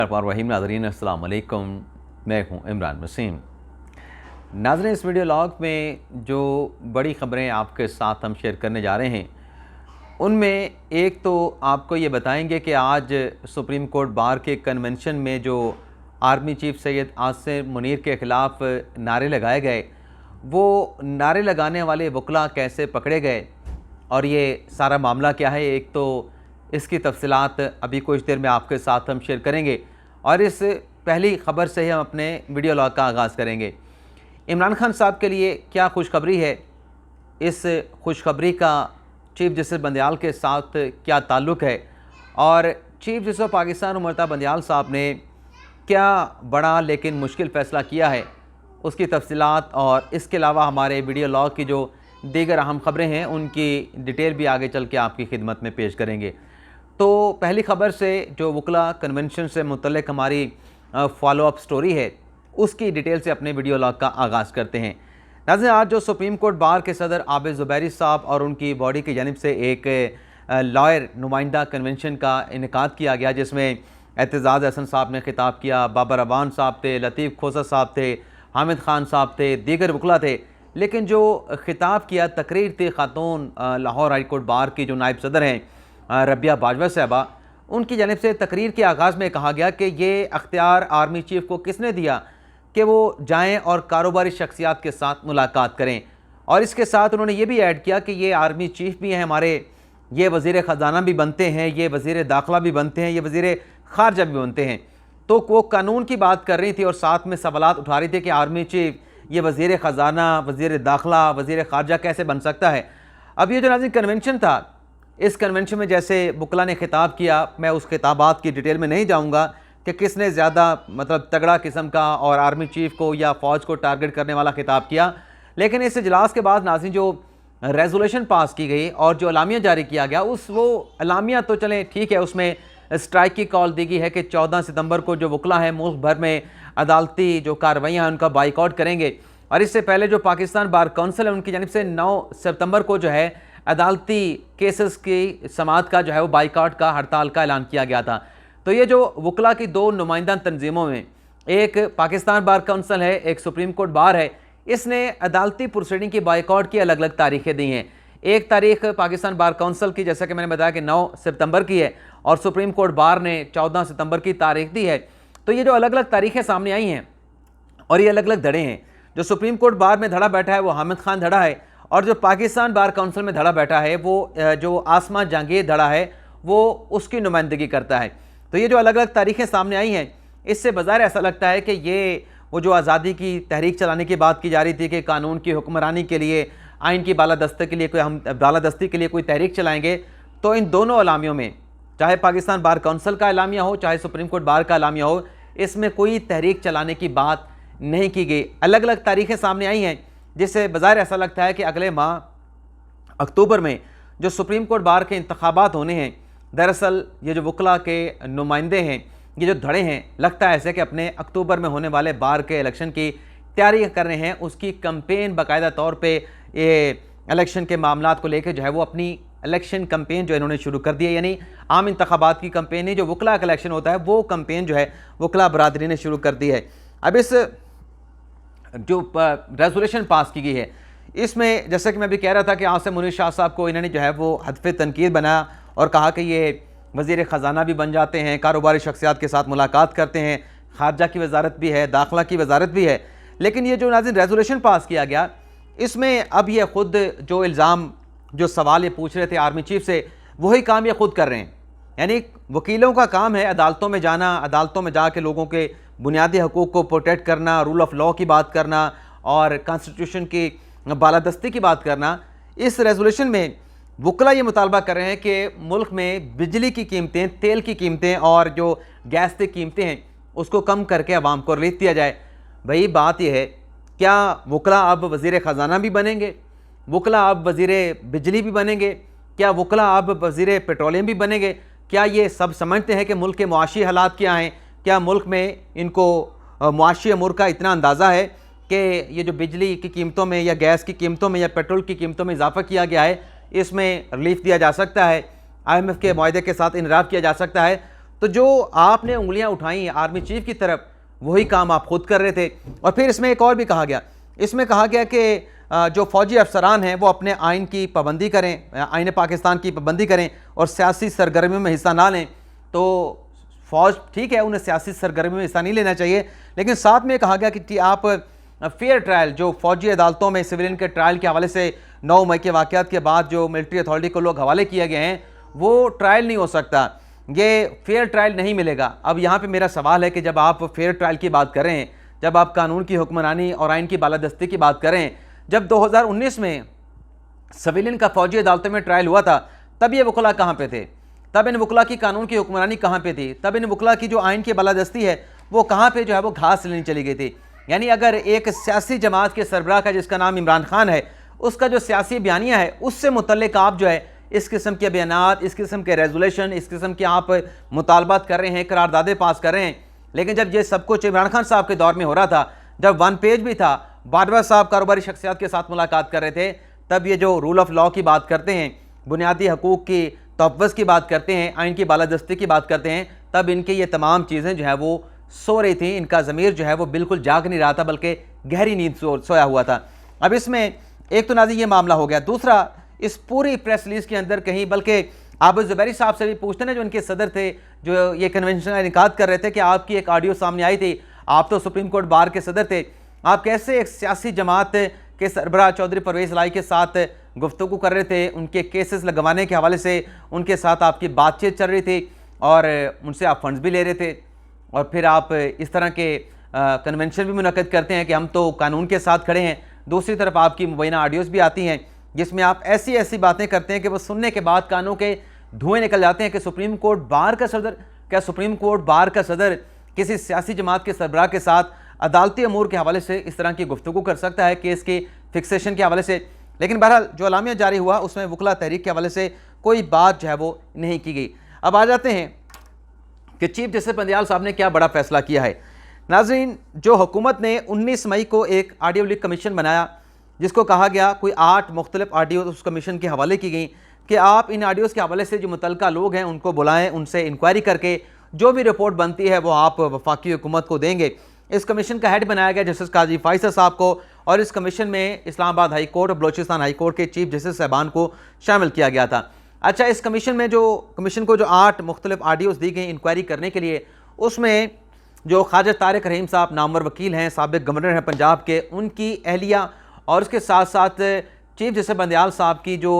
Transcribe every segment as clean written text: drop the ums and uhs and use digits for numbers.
रहीम नाज़रीन अस्सलाम वालेकुम, मैं हूं इमरान वसीम। नाज़रीन, इस वीडियो लॉग में जो बड़ी ख़बरें आपके साथ हम शेयर करने जा रहे हैं उनमें एक तो आपको ये बताएंगे कि आज सुप्रीम कोर्ट बार के कन्वेंशन में जो आर्मी चीफ सैयद आसिम मुनीर के ख़िलाफ़ नारे लगाए गए, वो नारे लगाने वाले वकला कैसे पकड़े गए और ये सारा मामला क्या है, एक तो इसकी तफसीलात अभी कुछ देर में आपके साथ हम शेयर करेंगे। और इस पहली ख़बर से ही हम अपने वीडियो लॉग का आगाज़ करेंगे। इमरान खान साहब के लिए क्या खुशखबरी है, इस खुशखबरी का चीफ जस्टिस बंदयाल के साथ क्या ताल्लुक़ है और chief justice of Pakistan उमरता Bandial साहब ने क्या बड़ा लेकिन मुश्किल फ़ैसला किया है, उसकी तफसीलात और इसके अलावा हमारे वीडियो लॉग की जो दीगर अहम ख़बरें हैं उनकी डिटेल भी आगे चल के आपकी खिदमत में पेश करेंगे। तो पहली ख़बर से जो वकला कन्वेंशन से मुतल्लिक़ हमारी फॉलोअप स्टोरी है उसकी डिटेल से अपने वीडियो लॉग का आगाज़ करते हैं। नाज़रीन, आज जो सुप्रीम कोर्ट बार के सदर आबिद ज़ुबैरी साहब और उनकी बॉडी की जानिब से एक लॉयर नुमाइंदा कन्वेंशन का इनेकाद किया गया, जिसमें एतजाज़ हसन साहब ने खिताब किया, बाबर अवान साहब थे, लतीफ़ खोसा साहब थे, हामिद खान साहब थे, दीगर वकला थे। लेकिन जो खिताब किया तकरीर थी ख़ातून लाहौर हाई कोर्ट बार की जो नायब सदर हैं रबिया बाजवा साहबा, उनकी जानिब से तकरीर के आगाज़ में कहा गया कि ये अख्तियार आर्मी चीफ़ को किसने दिया कि वो जाएं और कारोबारी शख्सियात के साथ मुलाकात करें। और इसके साथ उन्होंने ये भी ऐड किया कि ये आर्मी चीफ़ भी हैं हमारे, ये वज़ीर ख़जाना भी बनते हैं, ये वज़ीर दाखिला भी बनते हैं, ये वज़ीर ख़ारजा भी बनते हैं। तो वो कानून की बात कर रही थी और साथ में सवालात उठा रही थी कि आर्मी चीफ़, ये वज़ीर ख़जाना, वज़ीर दाखिला, वज़ीर ख़ारजा कैसे बन सकता है। अब ये जो नाज़रीन कन्वेंशन था, इस कन्वेंशन में जैसे वकला ने खिताब किया, मैं उस खिताबात की डिटेल में नहीं जाऊँगा कि किसने ज़्यादा मतलब तगड़ा किस्म का और आर्मी चीफ़ को या फ़ौज को टारगेट करने वाला खिताब किया। लेकिन इस इजलास के बाद नाज़रीन जो रेजोल्यूशन पास की गई और जो अलामिया जारी किया गया, वो अलामिया तो चलें ठीक है, उसमें स्ट्राइक की कॉल दी गई है कि 14 सितंबर को जो वकला हैं मुल्क भर में अदालती जो कार्रवाइयाँ हैं उनका बाइकआउट करेंगे। और इससे पहले जो पाकिस्तान बार काउंसिल है उनकी जानिब से 9 सितंबर को जो है अदालती केसेस की समाअत का जो है वो बाइकआउट का, हड़ताल का ऐलान किया गया था। तो ये जो वकला की दो नुमाइंदा तंजीमों में, एक पाकिस्तान बार काउंसिल है, एक सुप्रीम कोर्ट बार है, इसने अदालती प्रोसीडिंग की बाइकआउट की अलग अलग तारीखें दी हैं। एक तारीख पाकिस्तान बार काउंसिल की, जैसा कि मैंने बताया कि 9 सितंबर की है, और सुप्रीम कोर्ट बार ने 14 सितंबर की तारीख दी है। तो ये जो अलग अलग तारीखें सामने आई हैं और ये अलग अलग धड़े हैं, जो सुप्रीम कोर्ट बार में धड़ा बैठा है वो हामिद खान धड़ा है, और जो पाकिस्तान बार काउंसिल में धड़ा बैठा है वो जो आसमा जहांगीर धड़ा है वो उसकी नुमाइंदगी करता है। तो ये जो अलग अलग तारीखें सामने आई हैं, इससे बाज़ाहिर ऐसा लगता है कि ये वो जो आज़ादी की तहरीक चलाने की बात की जा रही थी कि कानून की हुक्मरानी के लिए, आइन की बालादस्ती के लिए कोई तहरीक चलाएंगे, तो इन दोनों अलामियों में, चाहे पाकिस्तान बार काउंसिल का अलामिया हो चाहे सुप्रीम कोर्ट बार का अलामिया हो, इसमें कोई तहरीक चलाने की बात नहीं की गई। अलग अलग तारीखें सामने आई हैं, जिससे बाज़ाहिर ऐसा लगता है कि अगले माह अक्टूबर में जो सुप्रीम कोर्ट बार के इंतखाबात होने हैं, दरअसल ये जो वकला के नुमाइंदे हैं, ये जो धड़े हैं, लगता है ऐसे कि अपने अक्टूबर में होने वाले बार के इलेक्शन की तैयारी कर रहे हैं। उसकी कंपेन बाकायदा तौर पे ये इलेक्शन के मामलात को लेकर जो है वो अपनी इलेक्शन कंपेन जो इन्होंने शुरू कर दी है, यानी आम इंतखाबात की कंपेन नहीं, जो वकला का इलेक्शन होता है वो कंपेन जो है वकला बरादरी ने शुरू कर दी है। अब इस जो रेजोल्यूशन पास की गई है, इसमें जैसा कि मैं भी कह रहा था कि आसिम मुनीर शाह साहब को इन्होंने जो है वो हदफ़े तनकीद बनाया और कहा कि ये वज़ीर ख़जाना भी बन जाते हैं, कारोबारी शख्सियात के साथ मुलाकात करते हैं, ख़ारजा की वजारत भी है, दाखिला की वजारत भी है। लेकिन ये जो नाज़रीन रेजोल्यूशन पास किया गया, इसमें अब ये ख़ुद जो इल्ज़ाम, जो सवाल ये पूछ रहे थे आर्मी चीफ़ से, वही काम ये ख़ुद कर रहे हैं। यानी वकीलों का काम है अदालतों में जाना, अदालतों में जाके लोगों के बुनियादी हकूक़ को प्रोटेक्ट करना, रूल ऑफ लॉ की बात करना और कॉन्स्टिट्यूशन की बालादस्ती की बात करना। इस रेजोल्यूशन में वकला ये मुतालबा कर रहे हैं कि मुल्क में बिजली की कीमतें, तेल की कीमतें और जो गैस की कीमतें हैं उसको कम करके आवाम को रिलीफ दिया जाए। भाई बात यह है, क्या वकला अब वज़ीर ख़जाना भी बनेंगे? वकला अब वज़ीर बिजली भी बनेंगे? क्या वकला अब वज़ीर पेट्रोलियम भी बनेंगे? क्या ये सब समझते हैं कि मुल्क के मुआशी हालात क्या हैं? क्या मुल्क में इनको मुआशी अमूर का इतना अंदाज़ा है कि ये जो बिजली की कीमतों में या गैस की कीमतों में या पेट्रोल की कीमतों में इजाफ़ा किया गया है, इसमें रिलीफ दिया जा सकता है, IMF के मुआहदे के साथ इनराफ किया जा सकता है? तो जो आपने उंगलियां उठाई आर्मी चीफ की तरफ, वही काम आप खुद कर रहे थे। और फिर इसमें एक और भी कहा गया, इसमें कहा गया कि जो फौजी अफसरान हैं वो अपने आइन की पाबंदी करें, आइन पाकिस्तान की पाबंदी करें और सियासी सरगर्मियों में हिस्सा ना लें। तो फ़ौज ठीक है, उन्हें सियासी सरगर्मियों में हिस्सा नहीं लेना चाहिए, लेकिन साथ में कहा गया कि आप फेयर ट्रायल, जो फौजी अदालतों में सिविलियन के ट्रायल के हवाले से 9 मई के वाक़यात के बाद जो मिलिट्री अथॉरिटी को लोग हवाले किए गए हैं, वो ट्रायल नहीं हो सकता, ये फेयर ट्रायल नहीं मिलेगा। अब यहाँ पे मेरा सवाल है कि जब आप फेयर ट्रायल की बात कर रहे हैं, जब आप कानून की हुक्मरानी और आइन की बालादस्ती की बात कर रहे हैं, जब 2019 में सिविलियन का फौजी अदालतों में ट्रायल हुआ था, तब ये वकला कहाँ पे थे? तब इन वकला की कानून की हुक्मरानी कहाँ पे थी? तब इन वकला की जो आइन की बालादस्ती है वो कहाँ पे जो है वो घास लेने चली गई थी? यानी अगर एक सियासी जमात के सरबराह का, जिसका नाम इमरान खान है, उसका जो सियासी बयानिया है उससे मुतल्लिक आप जो है इस किस्म के बयानात, इस किस्म के रेजोल्यूशन, इस किस्म के आप मुतालबात कर रहे हैं, करारदादे पास कर रहे हैं, लेकिन जब ये सब कुछ इमरान खान साहब के दौर में हो रहा था, जब 1 पेज भी था, बाजवा साहब कारोबारी शख्सियात के साथ मुलाकात कर रहे थे, तब ये जो रूल ऑफ लॉ की बात करते हैं, बुनियादी हकूक़ की तहफ़्फ़ुज़ की बात करते हैं, आइन की बालादस्ती की बात करते हैं, तब इनके ये तमाम चीज़ें जो है वो सो रही थी। इनका ज़मीर जो है वो बिल्कुल जाग नहीं रहा था, बल्कि गहरी नींद सोया हुआ था। अब इसमें एक तो नाज़रीन ये मामला हो गया, दूसरा इस पूरी प्रेस रिलीज़ के अंदर कहीं, बल्कि आबिद ज़ुबैरी साहब से भी पूछते ना, जो इनके सदर थे, जो ये कन्वेंशन का इनकाद कर रहे थे, कि आपकी एक ऑडियो सामने आई थी, आप तो सुप्रीम कोर्ट बार के सदर थे, आप कैसे एक सियासी जमात के सरबराह चौधरी परवेज़ लाई के साथ गुफ्तगू कर रहे थे, उनके केसेस लगवाने के हवाले से उनके साथ आपकी बातचीत चल रही थी और उनसे आप फंड्स भी ले रहे थे, और फिर आप इस तरह के कन्वेंशन भी मुनक़्क़द करते हैं कि हम तो कानून के साथ खड़े हैं। दूसरी तरफ आपकी मुबैना ऑडियोज़ भी आती हैं जिसमें आप ऐसी ऐसी बातें करते हैं कि वो सुनने के बाद कानों के धुएँ निकल जाते हैं कि सुप्रीम कोर्ट बार का सदर, क्या सुप्रीम कोर्ट बार का सदर किसी सियासी जमात के सरबराह के साथ अदालती अमूर के हवाले से इस तरह की गुफ्तगू कर सकता है, केस की फिक्सेशन के हवाले से? लेकिन बहरहाल जो अलामिया जारी हुआ उसमें वकला तहरीक के हवाले से कोई बात जो है वो नहीं की गई। अब आ जाते हैं कि चीफ जस्टिस बंदियाल साहब ने क्या बड़ा फैसला किया है। नाज़रीन, जो हुकूमत ने 19 मई को एक ऑडियो लीक कमीशन बनाया, जिसको कहा गया कोई 8 मुख्तलिफ ऑडियो उस कमीशन के हवाले की गई कि आप इन ऑडियोज़ के हवाले से जो मुतल्लिका लोग हैं उनको बुलाएं, उनसे इंक्वायरी करके जो भी रिपोर्ट बनती है वो आप वफाकी हुकूमत को देंगे। इस कमीशन का हेड बनाया गया जस्टिस काजी फाइसर साहब को, और इस कमीशन में इस्लामाबाद हाई कोर्ट और बलोचिस्तान हाई कोर्ट के चीफ जस्टिस साहबान को शामिल किया गया था। अच्छा, इस कमीशन को जो 8 मुख्तलिफ ऑडियोज़ दी गई इंक्वायरी करने के लिए, उसमें जो ख्वाजा तारिक रहीम साहब नामवर वकील हैं, साबिक गवर्नर हैं पंजाब के, उनकी अहलिया और उसके साथ साथ चीफ जस्टिस बंदियाल साहब की जो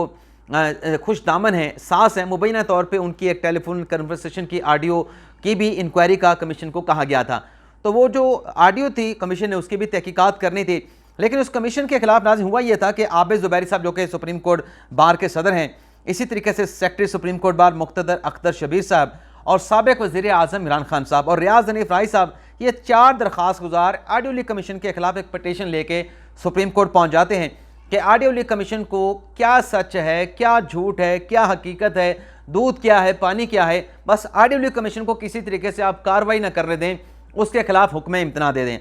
खुश दामन है, सास हैं, मुबैना तौर पे उनकी एक टेलीफोन कन्वर्सेशन की ऑडियो की भी इंक्वायरी का कमीशन को कहा गया था। तो वो जो ऑडियो थी कमीशन ने उसकी भी तहकीकात करनी थी, लेकिन उस कमीशन के खिलाफ नाज़िम हुआ ये था कि आबिद ज़ुबैरी साहब जो कि सुप्रीम कोर्ट बार के सदर हैं, इसी तरीके से secretary supreme court bar मुक़्तदर Akhtar Shabir साहब और साबिक वज़ीर आज़म इमरान खान साहब और रियाज़ हनीफ राय साहब, ये 4 दरख्वास्त गुजार ऑडियो लीक कमीशन के खिलाफ एक पटिशन लेके सुप्रीम कोर्ट पहुँच जाते हैं कि ऑडियो लीक कमीशन को क्या सच है, क्या झूठ है, क्या हकीकत है, दूध क्या है, पानी क्या है, बस ऑडियो लीक कमीशन को किसी तरीके से आप कार्रवाई ना करने दें, उसके खिलाफ हुक्म इम्तना दे दें।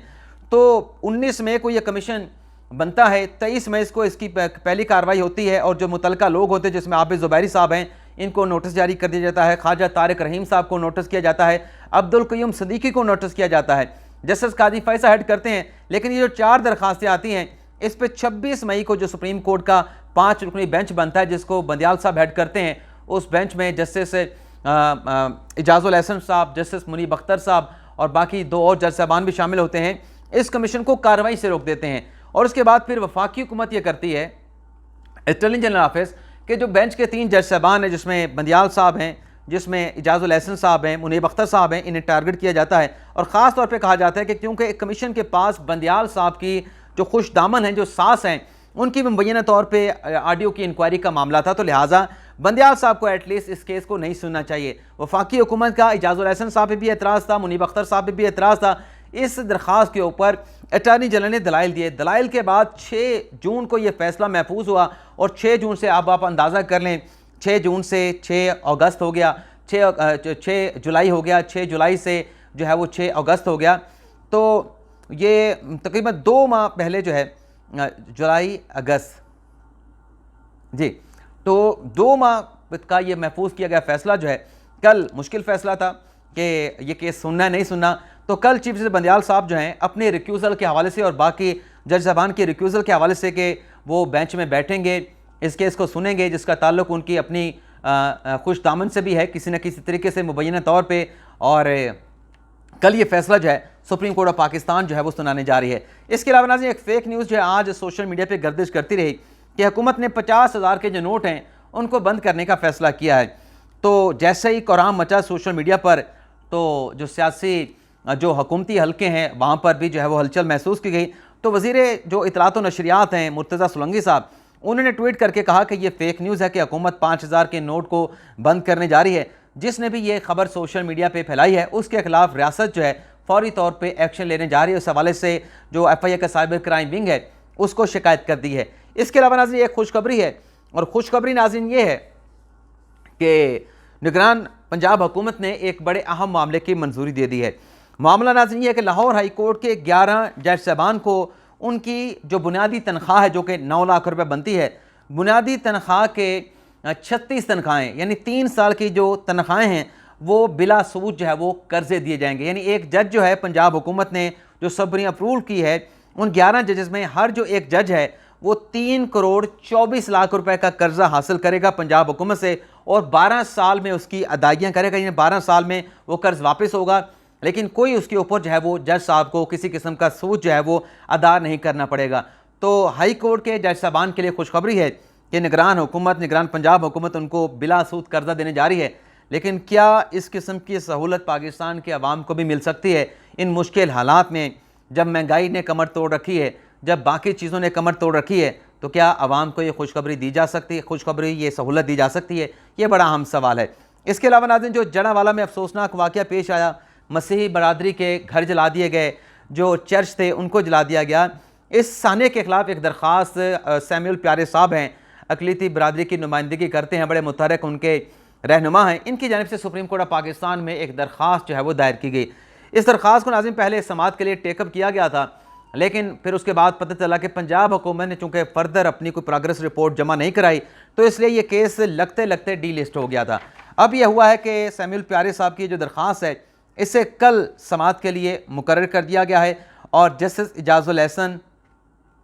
तो 19 मई को यह कमीशन बनता है, 23 मई को इसकी पहली कार्रवाई होती है और जो मुतल्लिका लोग होते हैं जिसमें आबिद ज़ुबैरी साहब हैं, इनको नोटिस जारी कर दिया जाता है, ख्वाजा तारिक रहीम साहब को नोटिस किया जाता है, अब्दुल क़य्यूम सिद्दीकी को नोटिस किया जाता है, जस्टिस काजी फैसल हेड करते हैं। लेकिन ये जो 4 दरख्वास्तें आती हैं, इस पर 26 मई को जो सुप्रीम कोर्ट का 5 रुकनी बेंच बनता है जिसको बंदियाल साहब हेड करते हैं, उस बेंच में जस्टिस इजाज़ुल एहसन साहब, जस्टिस मुनीब अख्तर साहब और बाकी 2 और जज साहबान भी शामिल होते हैं, इस कमीशन को कार्रवाई से रोक देते हैं। और उसके बाद फिर वफाकी हुकूमत ये करती है, अटॉर्नी जनरल ऑफिस के जो बेंच के 3 जज साहबान हैं, जिसमें बंदियाल साहब हैं, जिसमें इजाज़ुल एहसन साहब हैं, मुनीब अख्तर साहब हैं, इन्हें टारगेट किया जाता है। और ख़ास तौर पे कहा जाता है कि क्योंकि एक कमीशन के पास बंदियाल साहब की जो खुश दामन हैं, जो सास हैं, उनकी मुबैना तौर पे ऑडियो की इंक्वायरी का मामला था, तो लिहाजा बंदियाल साहब को एटलीस्ट इस केस को नहीं सुनना चाहिए। वफाकी हुकूमत का इजाज़ुल एहसन साहब पे भी एतराज़ था, मुनीब अख्तर साहब पे भी एतराज़ था। इस दरख्वास्त के ऊपर अटॉर्नी जनरल ने दलाइल दिए। दलाइल के बाद 6 जून को यह फैसला महफूज हुआ और 6 जून से अब आप अंदाज़ा कर लें, 6 जून से 6 अगस्त हो गया, 6 जुलाई हो गया, 6 जुलाई से जो है वो 6 अगस्त हो गया। तो ये तकरीबन 2 माह पहले जो है जुलाई अगस्त जी, तो 2 माह का ये महफूज किया गया फ़ैसला जो है, कल मुश्किल फ़ैसला था कि ये केस सुनना है नहीं सुनना, तो कल चीफ जस्टिस बंदयाल साहब जो हैं अपने रिक्यूज़ल के हवाले से और बाकी जज साहबान के रिक्यूज़ल के हवाले से कि वो बेंच में बैठेंगे, इस केस को सुनेंगे जिसका ताल्लुक उनकी अपनी खुश दामन से भी है किसी न किसी तरीके से मुबैना तौर पर। और कल ये फैसला जो है सुप्रीम कोर्ट ऑफ पाकिस्तान जो है वो सुनाने जा रही है। इसके अलावा नाज़रीन एक फ़ेक न्यूज़ जो है आज सोशल मीडिया पे गर्दिश करती रही कि हुकूमत ने 50,000 के जो नोट हैं उनको बंद करने का फ़ैसला किया है। तो जैसे ही कोहराम मचा सोशल मीडिया पर, तो जो सियासी जो हुकूमती हल्के हैं वहाँ पर भी जो है वो हलचल महसूस की गई। तो वज़ीर जो इतलात व नशरियात हैं मुर्तज़ा सोलंकी साहब, उन्होंने ट्वीट करके कहा कि ये फ़ेक न्यूज़ है कि हुकूमत 5,000 के नोट को बंद करने जा रही है। जिसने भी ये खबर सोशल मीडिया पे फैलाई है उसके खिलाफ रियासत जो है फौरी तौर पे एक्शन लेने जा रही है। उस हवाले से जो FIA का साइबर क्राइम विंग है उसको शिकायत कर दी है। इसके अलावा नाज़रीन एक खुशखबरी है, और खुशखबरी नाज़रीन ये है कि निगरान पंजाब हुकूमत ने एक बड़े अहम मामले की मंजूरी दे दी है। मामला नाज़रीन ये है कि लाहौर हाई कोर्ट के 11 जज साहबान को उनकी जो बुनियादी तनख्वाह है जो कि 9 लाख रुपये बनती है, बुनियादी तनख्वाह के 36 तनख्वाहें यानी 3 साल की जो तनख्वाहें हैं वो बिला सूद जो है वो कर्जे दिए जाएंगे। यानी एक जज जो है पंजाब हुकूमत ने जो सबरी अप्रूवल की है, उन 11 जजेस में हर जो एक जज है वो 3 करोड़ 24 लाख रुपए का कर्जा हासिल करेगा पंजाब हुकूमत से, और 12 साल में उसकी अदायगियाँ करेगा। यानी 12 साल में वो कर्ज वापस होगा, लेकिन कोई उसके ऊपर जो है वो जज साहब को किसी किस्म का सूद जो है वो अदा नहीं करना पड़ेगा। तो हाई कोर्ट के जज साहबान के लिए खुशखबरी है कि निगरान पंजाब हुकूमत उनको बिला सूद कर्जा देने जा रही है। लेकिन क्या इस किस्म की सहूलत पाकिस्तान के अवाम को भी मिल सकती है इन मुश्किल हालात में, जब महंगाई ने कमर तोड़ रखी है, जब बाकी चीज़ों ने कमर तोड़ रखी है? तो क्या अवाम को ये खुशखबरी दी जा सकती है, खुशखबरी ये सहूलत दी जा सकती है? ये बड़ा अहम सवाल है। इसके अलावा नाज़रीन जो जड़ावाला में अफसोसनाक वाक़या पेश आया, मसीही बरादरी के घर जला दिए गए, जो चर्च थे उनको जला दिया गया। इस साने के ख़िलाफ़ एक दरख्वास्त सैमुअल प्यारे साहब हैं, अक़लीती बरादरी की नुमाइंदगी करते हैं, बड़े मुतहरक उनके रहनुमा हैं, इनकी जानिब से सुप्रीम कोर्ट ऑफ पाकिस्तान में एक दरख्वास्त जो है वो दायर की गई। इस दरख्वास्त को नाज़रीन पहले समाअत के लिए टेकअप किया गया था, लेकिन फिर उसके बाद पता चला कि पंजाब हुकूमत ने चूँकि फर्दर अपनी कोई प्रोग्रेस रिपोर्ट जमा नहीं कराई, तो इसलिए ये केस लगते लगते डीलिस्ट हो गया था। अब यह हुआ है कि सैमुअल प्यारे साहब की जो दरख्वास्त है इसे कल समाअत के लिए मुकर्रर कर दिया गया है, और जस्टिस इजाज़ुल एहसन,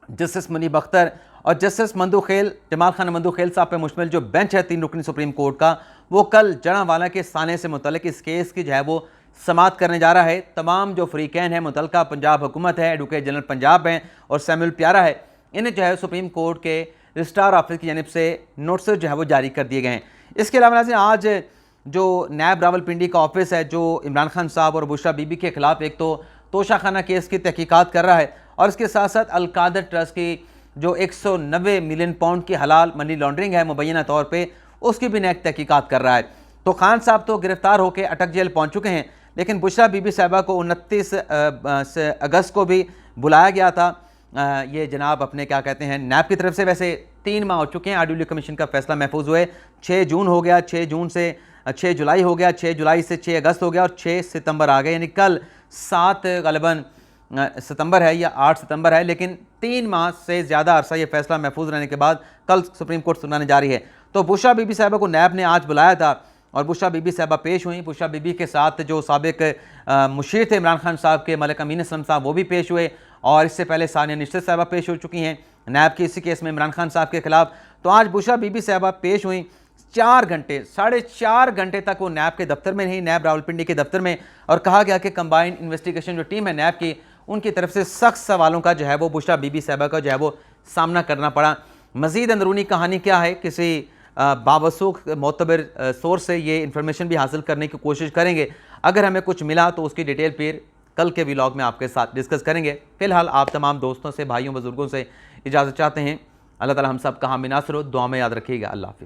जस्टिस मुनीब अख्तर और जस्टिस मंदूखेल, जमाल खान मंदूखेल साहब पे मुश्तमिल जो बेंच है 3 रुकनी सुप्रीम कोर्ट का, वो कल जड़ावाला के साने से मुतल्लिक इस केस की जो है वो समाअत करने जा रहा है। तमाम जो फ़रीक़ैन हैं, मुतल्लिका पंजाब हुकूमत है, एडवोकेट जनरल पंजाब हैं और सैमुअल प्यारा है, इन्हें जो है सुप्रीम कोर्ट के रजिस्ट्रार ऑफिस की जानिब से नोटिस जो है वो जारी कर दिए गए हैं। इसके अलावा नाज़रीन आज जो नैब रावलपिंडी का ऑफिस है जो इमरान खान साहब और बुशरा बीबी के ख़िलाफ़ एक तो तोशाखाना केस की तहकीकात कर रहा है, और इसके साथ साथ अल-कादर ट्रस्ट की जो 190 मिलियन पाउंड की हलाल मनी लॉन्ड्रिंग है मुबैना तौर पे, उसकी भी नैक तहकीकात कर रहा है। तो खान साहब तो गिरफ्तार होकर अटक जेल पहुँच चुके हैं, लेकिन बुशरा बीबी साहिबा को 29 अगस्त को भी बुलाया गया था। ये जनाब अपने क्या कहते हैं नैब की तरफ से, वैसे 3 माह हो चुके हैं आर्डुली कमीशन का फैसला महफूज हुए। 6 जून हो गया, 6 जून से 6 जुलाई हो गया, 6 जुलाई से 6 अगस्त हो गया, और 6 सितंबर आ गए। यानी कल 7 गलबन सितंबर है या 8 सितंबर है, लेकिन 3 माह से ज़्यादा अरसा ये फैसला महफूज रहने के बाद कल सुप्रीम कोर्ट सुनाने जा रही है। तो बुशरा बीबी साहिबा को नैब ने आज बुलाया था और बुशरा बीबी साहिबा पेश हुई। बुशरा बीबी के साथ जो साबिक मुशीर थे इमरान खान साहब के, मलिक अमीन असलम साहब, वो भी पेश हुए, और इससे पहले सानिया निश्चित साहिबा पेश हो चुकी हैं नैब के इसी केस में इमरान खान साहब के खिलाफ। तो आज बुशरा बीबी साहिबा पेश हुई। 4 घंटे, 4.5 घंटे तक वो नैब के दफ्तर में नहीं, नैब रावलपिंडी के दफ्तर में, और कहा गया कि कंबाइंड इन्वेस्टिगेशन जो टीम है नैब की, उनकी तरफ से सख्त सवालों का जो है वो बुशरा बीबी साहिबा का जो है वो सामना करना पड़ा। मज़ीद अंदरूनी कहानी क्या है, किसी बावसूख मोतबर सोर्स से ये इन्फॉर्मेशन भी हासिल करने की कोशिश करेंगे। अगर हमें कुछ मिला तो उसकी डिटेल फिर कल के व्लॉग में आपके साथ डिस्कस करेंगे। फ़िलहाल आप तमाम दोस्तों से, भाइयों बुजुर्गों से इजाज़त चाहते हैं। अल्लाह ताला हम सब का हामी नासर हो, दुआ में याद रखिएगा। अल्लाह हाफ़िज़।